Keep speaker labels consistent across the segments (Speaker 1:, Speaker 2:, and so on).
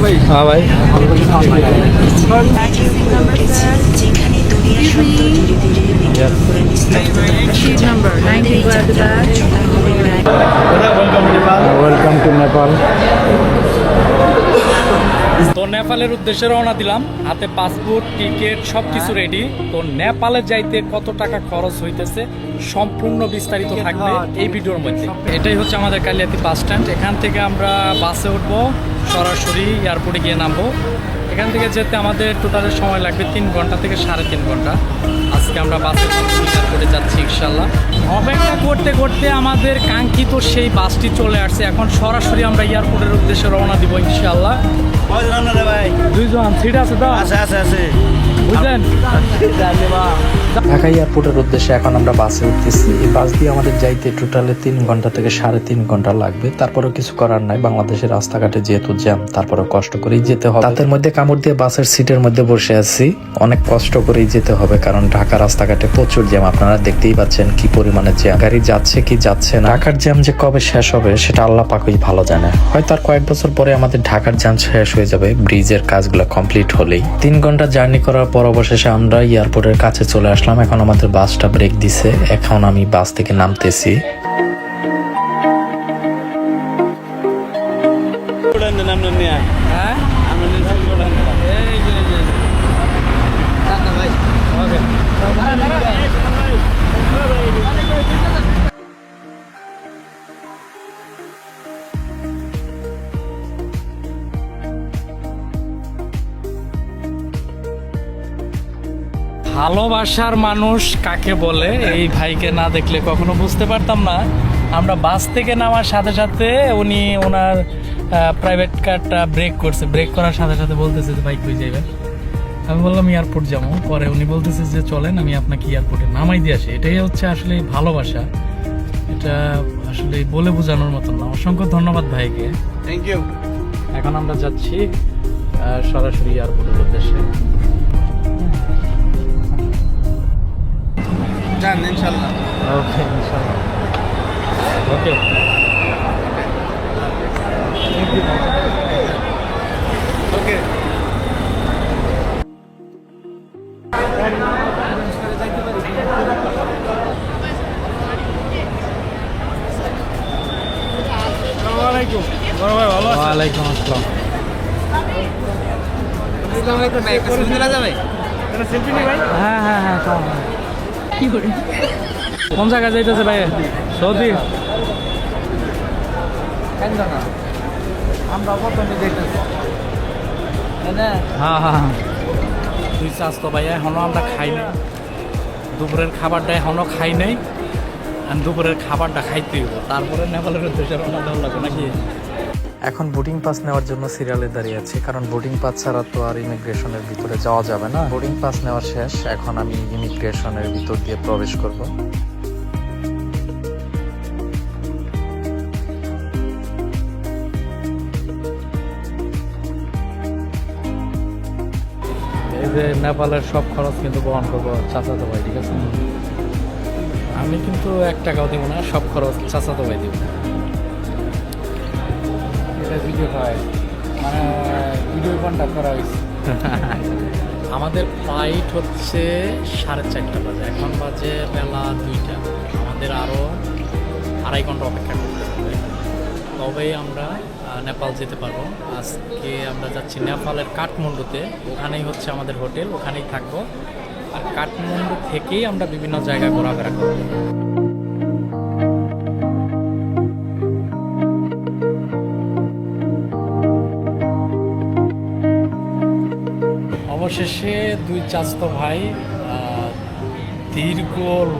Speaker 1: हाँ भाई welcome to Nepal.
Speaker 2: তো নেপালের উদ্দেশ্যে রওনা দিলাম, হাতে পাসপোর্ট টিকিট সবকিছু রেডি। তো নেপালে যাইতে কত টাকা খরচ হইতেছে সম্পূর্ণ বিস্তারিত থাকবে এই ভিডিওর মধ্যে। এটাই হচ্ছে আমাদের কালিয়াতি বাস স্ট্যান্ড। এখান থেকে আমরা বাসে উঠবো, সরাসরি এয়ারপোর্টে গিয়ে নামবো। এখান থেকে যেতে আমাদের টোটালের সময় লাগবে 3 ঘন্টা থেকে 3.5 ঘন্টা। আজকে আমরা বাসে এয়ারপোর্টে যাচ্ছি ইনশাল্লাহ। অপেক্ষা করতে করতে আমাদের কাঙ্ক্ষিত সেই বাসটি চলে আসছে। এখন সরাসরি আমরা এয়ারপোর্টের উদ্দেশ্যে রওনা দিব ইনশাল্লাহ। দুইজন সিট আছে তো? আছে বুঝলেন।
Speaker 3: ঢাকা এয়ারপোর্টের উদ্দেশ্যে এখন আমরা বাসে উঠতেছি। এই বাস দিয়ে আমাদের যাইতে টোটালে 3 ঘন্টা থেকে 3.5 ঘন্টা লাগবে। তারপরেও কিছু করার নাই, বাংলাদেশের রাস্তাঘাটে যেহেতু জ্যাম, তারপরে কষ্ট করেই যেতে হবে। তাদের মধ্যে কামড় দিয়ে বাসের সিটের মধ্যে বসে আছি, অনেক কষ্ট করেই যেতে হবে, কারণ ঢাকা রাস্তাঘাটে প্রচুর জ্যাম। আপনারা দেখতেই পাচ্ছেন কি পরিমাণে জ্যাম, গাড়ি যাচ্ছে কি যাচ্ছে না। ঢাকার জ্যাম যে কবে শেষ হবে সেটা আল্লাহ পাকই ভালো জানে। হয়তো আর কয়েক বছর পরে আমাদের ঢাকার জ্যাম শেষ হয়ে যাবে, ব্রিজের কাজগুলো কমপ্লিট হলেই। 3 ঘন্টা জার্নি করার পর অবশেষে আমরা এয়ারপোর্টের কাছে চলে আসলাম। এখন আমাদের বাসটা ব্রেক দিছে, এখন আমি বাস থেকে নামতেছি।
Speaker 2: ভালোবাসার মানুষ কাকে বলে এই ভাইকে না দেখলে কখনো বুঝতে পারতাম না। আমরা বাস থেকে নামার সাথে সাথে উনি ওনার প্রাইভেট কারটা ব্রেক করছে। ব্রেক করার সাথে সাথে বলতেছে যে ভাই কই যাবেন। আমি বললাম এয়ারপোর্ট যাবো। পরে উনি বলতেছে যে চলেন আমি আপনাকে এয়ারপোর্টে নামাই দিয়ে আসি। এটাই হচ্ছে আসলে ভালোবাসা, এটা আসলে বলে বোঝানোর মতন না। অসংখ্য ধন্যবাদ ভাইকে,
Speaker 1: थैंक यू।
Speaker 2: এখন আমরা যাচ্ছি সরাসরি এয়ারপোর্টের উদ্দেশ্যে।
Speaker 1: जान इंशाल्लाह।
Speaker 2: ওকে ইনশাআল্লাহ। ওকে
Speaker 1: ओके আসসালামু বড় ভাই ভালো আছেন?
Speaker 2: ওয়ালাইকুম আসসালাম।
Speaker 1: আসসালামু আলাইকুম ভাই, একটা সেলফি নেওয়া যাবে? একটা সেলফি নি ভাই?
Speaker 2: হ্যাঁ হ্যাঁ হ্যাঁ কি করে কোন জায়গায় যাইতেছে ভাই? সৌদি?
Speaker 1: কেন না আমরা প্রথমে দেখতেছি
Speaker 2: হ্যাঁ হ্যাঁ তুই চাস তো ভাই, এখনও আমরা খাই নাই দুপুরের খাবারটা, এখনও খাই নাই। আমি দুপুরের খাবারটা খাইতে হইব, তারপরে নেপালের উদ্দেশ্যে রওনা দেওয়া লাগবে নাকি।
Speaker 3: এখন বোর্ডিং পাস নেওয়ার জন্য সিরিয়ালে দাঁড়িয়ে আছি, কারণ বোর্ডিং পাস ছাড়া তো আর ইমিগ্রেশনের ভিতরে যাওয়া যাবে না। বোর্ডিং পাস নেওয়া শেষ, এখন আমি ইমিগ্রেশনের ভিতর দিয়ে প্রবেশ করব।
Speaker 2: এই যে নেপালের সব খরচ কিন্তু বহন করবো চাচাতো ভাই, ঠিক আছে? আমি কিন্তু 1 টাকাও দিব না, সব খরচ চাচাতো ভাই দিব। এটা ভিডিও হয় মানে ভিডিও কন্ট্যাক্ট করা হয়েছে। আমাদের ফ্লাইট হচ্ছে 4:30 বাজে, এখন বাজে বেলা 2টা। আমাদের আরও 2.5 ঘন্টা অপেক্ষা করতে হবে, তবেই আমরা নেপাল যেতে পারবো। আজকে আমরা যাচ্ছি নেপালের কাঠমান্ডুতে, ওখানেই হচ্ছে আমাদের হোটেল, ওখানেই থাকবো। আর কাঠমান্ডু থেকেই আমরা বিভিন্ন জায়গায় ঘোরাফেরা করবো। অবশেষে 2 চাচাতো ভাই দীর্ঘ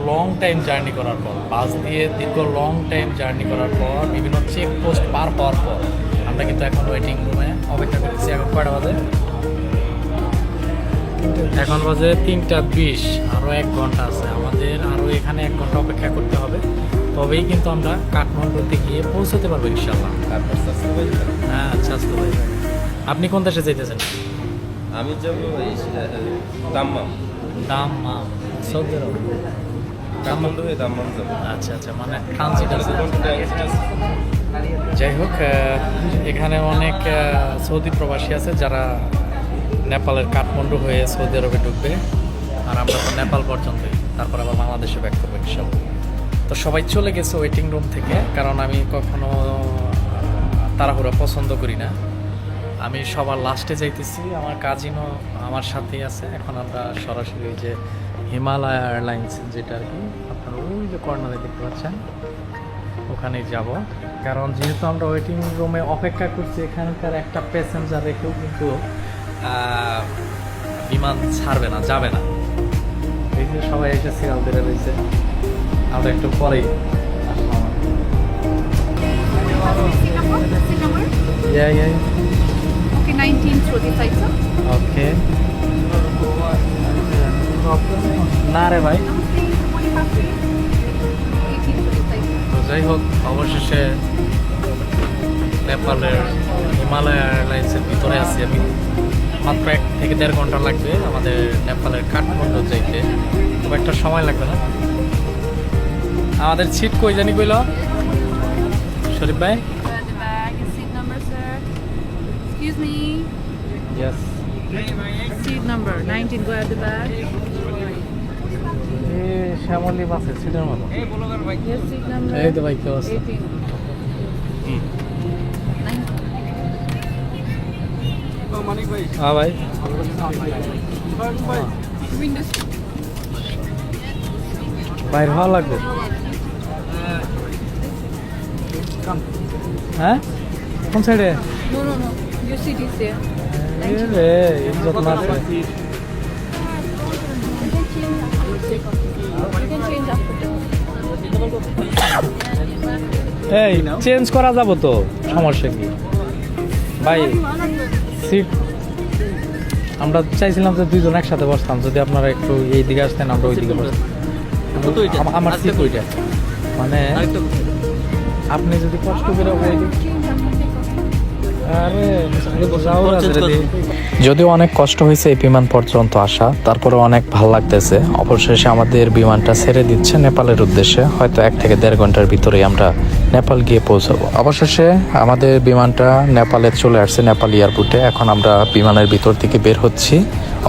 Speaker 2: লং টাইম জার্নি করার পর, বাস দিয়ে দীর্ঘ লং টাইম জার্নি করার পর, বিভিন্ন চেকপোস্ট পার হওয়ার পর আমরা কিন্তু এখন ওয়েটিং রুমে অপেক্ষা করতেছি। এখন কয়টা বাজে? এখন বাজে 3:20। আরও 1 ঘন্টা আছে আমাদের, আরও এখানে 1 ঘন্টা অপেক্ষা করতে হবে, তবেই কিন্তু আমরা কাঠমান্ডুতে গিয়ে পৌঁছতে পারবো ইনশাল্লাহ। হ্যাঁ আচ্ছা আসতে ভাই। আপনি কোন দেশে যাইতেছেন?
Speaker 4: আমি যাবো দাম্মাম।
Speaker 2: দাম্মাম সৌদি আরব?
Speaker 4: কাঠমান্ডু হয়ে দাম্মাম যাবো।
Speaker 2: আচ্ছা আচ্ছা, মানে ট্রানজিট আছে। যাই হোক, এখানে অনেক সৌদি প্রবাসী আছে যারা নেপালের কাঠমান্ডু হয়ে সৌদি আরবে ঢুকবে, আর আমরা তো নেপাল পর্যন্তই, তারপর আবার বাংলাদেশে ব্যাক করবো ইনশাল্লাহ। তো সবাই চলে গেছে ওয়েটিং রুম থেকে, কারণ আমি কখনো তাড়াহুড়া পছন্দ করি না। আমি সবার লাস্টে যাইতেছি, আমার কাজিনও আমার সাথেই আছে। এখন আমরা সরাসরি ওই যে হিমালয় এয়ারলাইন্স, যেটা আর কি আপনারা ওই যে কর্নারে দেখতে পাচ্ছেন, ওখানেই যাব। কারণ যেহেতু আমরা ওয়েটিং রুমে অপেক্ষা করছি, এখানকার একটা প্যাসেঞ্জার রেখেও কিন্তু বিমান ছাড়বে না, যাবে না। এই যে সবাই এসে সিরিয়াল ধরে রয়েছে, আমরা একটু পরেই আসলাম।
Speaker 5: Okay, 19 through the side, sir.
Speaker 2: ওকে, না রে ভাই।
Speaker 5: 18 through the side.
Speaker 2: তো যাই হোক, অবশেষে নেপালের হিমালয় এয়ারলাইন্সের ভিতরে আছি আমি। মাত্র 1 থেকে 1.5 ঘন্টা লাগবে আমাদের নেপালের কাঠমান্ডু যাইতে, খুব একটা সময় লাগবে না। আমাদের সিট কই জানি কইল শরীফ ভাই?
Speaker 5: Grab the bag and seat number, sir. Excuse me.
Speaker 2: Yes.
Speaker 5: Seat number 19. Grab the bag.
Speaker 2: Shyamoli বাসে সিটের মতো।
Speaker 5: Yes, seat number.
Speaker 2: এই তো ভাই, কি অবস্থা?
Speaker 5: 18. 19.
Speaker 2: হ্যাঁ ভাই,
Speaker 5: Window seat.
Speaker 2: বাইরে ভালো লাগবে। হ্যাঁ, কোন সাইডে?
Speaker 5: No, no, no. Your seat is there.
Speaker 2: রে ইজ্জত মারছে।
Speaker 5: You can change after.
Speaker 2: এই চেঞ্জ করা যাব তো, সমস্যা কি ভাই? সিট আমরা চাইছিলাম যে দুইজন একসাথে বসতাম, যদি আপনারা একটু এই দিকে আসতেন আমরা ওই দিকে বসতাম। আমার সিট ওইটা, মানে আপনি যদি কষ্ট করে ওই দিকে, আরে যাও রে।
Speaker 3: যদিও অনেক কষ্ট হয়েছে এই বিমান পর্যন্ত আসা, তারপরে অনেক ভাল লাগতেছে। অবশেষে আমাদের বিমানটা ছেড়ে দিচ্ছে নেপালের উদ্দেশ্যে। হয়তো 1 থেকে 1.5 ঘন্টার ভিতরেই আমরা নেপাল গিয়ে পৌঁছাবো। অবশেষে আমাদের বিমানটা নেপালে চলে আসছে, নেপাল এয়ারপোর্টে। এখন আমরা বিমানের ভিতর থেকে বের হচ্ছি,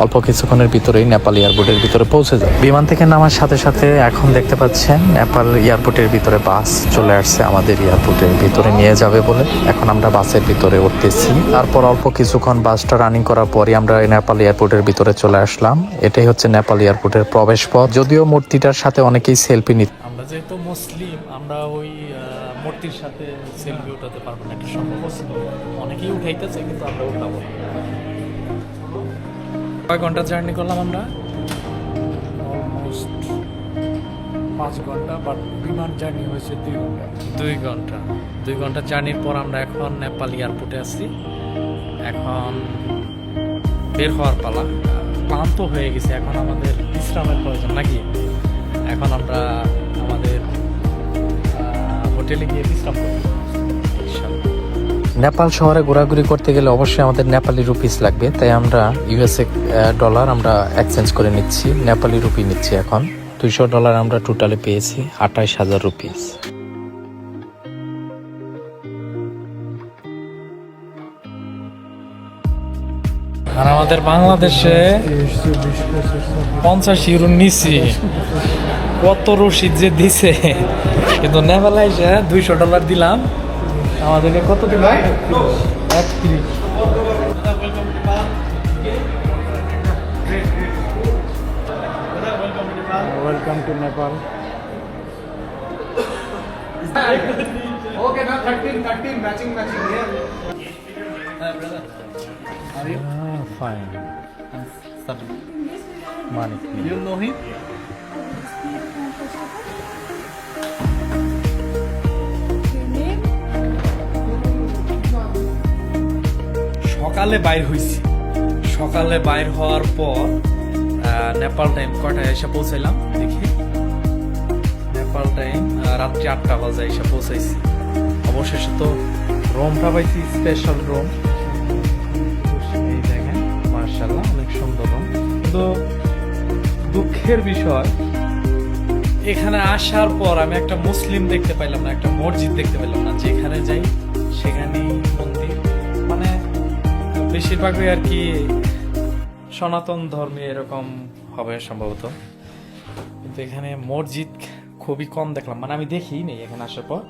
Speaker 3: অল্প কিছুক্ষণের ভিতরেই নেপাল এয়ারপোর্টের ভিতরে পৌঁছে যাব। বিমান থেকে নামার সাথে সাথে এখন দেখতে পাচ্ছেন নেপাল এয়ারপোর্টের ভিতরে বাস চলে আসছে, আমাদের এয়ারপোর্টের ভিতরে নিয়ে যাবে বলে। এখন আমরা বাসের ভিতরে উঠতেছি। তারপর অল্প কিছুক্ষণ বাসটা রানিং করার পরই আমরা নেপাল এয়ারপোর্টের ভিতরে চলে আসলাম। এটাই হচ্ছে নেপাল এয়ারপোর্টের প্রবেশ পথ। যদিও মূর্তিটার সাথে অনেকেই সেলফি নিচ্ছে।
Speaker 2: আমরা যেহেতু মুসলিম, আমরা ওই মূর্তির সাথে সেলফি উঠাতে পারবো না, একটা সম্ভব ছিল। অনেকেই উঠাইতেছে, কিন্তু আমরা উঠাবো না। কয় ঘন্টা জার্নি করলাম আমরা? অলমোস্ট 5 ঘন্টা, বাট বিমান জার্নি হয়েছে 2 ঘন্টা। 2 ঘন্টা জার্নির পর আমরা এখন নেপাল এয়ারপোর্টে আছি। এখন বের হওয়ার পালা। ক্লান্ত হয়ে গেছে, এখন আমাদের বিশ্রামের প্রয়োজন নাকি। এখন আমরা আমাদের হোটেলে গিয়ে বিশ্রাম করব।
Speaker 3: নেপাল শহরে ঘোরাঘুরি করতে গেলে অবশ্যই আমাদের নেপালি রুপিস লাগবে, তাই আমরা ইউএসএ ডলার আমরা এক্সচেঞ্জ করে নিচ্ছি, নেপালি রুপি নিচ্ছি। এখন $200 আমরা টোটালে পেয়েছি, 28,000 রুপিস।
Speaker 2: আর আমাদের বাংলাদেশে 50 ইউরো নিছি, কত রসিদ যে দিছে। কিন্তু নেপালে এসে $200 দিলাম, আমাদেরকে কত দিল? 31। Welcome to Nepal.
Speaker 1: Okay, now 13, matching here. Are you?
Speaker 2: Fine. Manik.
Speaker 1: You know him?
Speaker 2: সকালে বাইর হইছি, সকালে বাইর হওয়ার পর নেপাল টাইম কয়টায় এসে পৌঁছাইলাম দেখি। নেপাল টাইম রাত্রি 8টা বাজে এসে পৌঁছাইছি। অবশেষে তো রুমটা পাইছি, স্পেশাল রুম। এই দেখেন, মার্শাল্লাহ, অনেক সুন্দর রুম। কিন্তু দুঃখের বিষয়, এখানে আসার পর আমি একটা মুসলিম দেখতে পাইলাম না, একটা মসজিদ দেখতে পেলাম না। যেখানে যাই সেখানেই মন্দির, মানে বেশিরভাগই আর কি সনাতন ধর্মী এরকম হবে সম্ভবত, কিন্তু এখানে মসজিদ খুবই কম দেখলাম, মানে আমি দেখিই নেই এখানে আসার পর।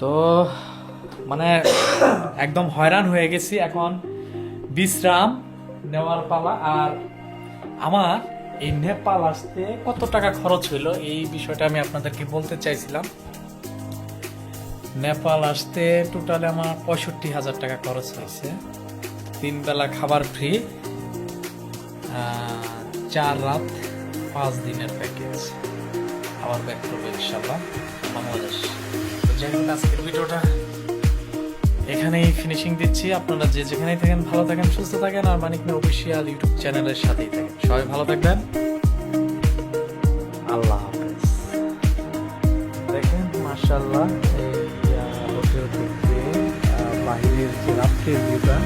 Speaker 2: তো মানে একদম হয়রান হয়ে গেছি, এখন বিশ্রাম নেওয়ার পালা। আর আমার এই নেপাল আসতে কত টাকা খরচ হইলো এই বিষয়টা আমি আপনাদেরকে বলতে চাইছিলাম। নেপাল আসতে টোটালে আমার 65,000 টাকা খরচ হয়েছে। 3 বেলা খাবার ফ্রি, 4 রাত 5 দিনের প্যাকেজ, আবার ব্যাক করবো ইনশাল্লাহ বাংলাদেশ। তো যাই হোক, আজকের ভিডিওটা এখানেই ফিনিশিং দিচ্ছি। আপনারা যে যেখানেই থাকেন ভালো থাকেন, সুস্থ থাকেন, আর মানিক মিয়া অফিসিয়াল ইউটিউব চ্যানেলের সাথেই থাকেন। সবাই ভালো থাকবেন, আল্লাহ হাফেজ। দেখেন মাশাআল্লাহ এই হোটেল থেকে বাহিরের যে রাত্রের ভিউটা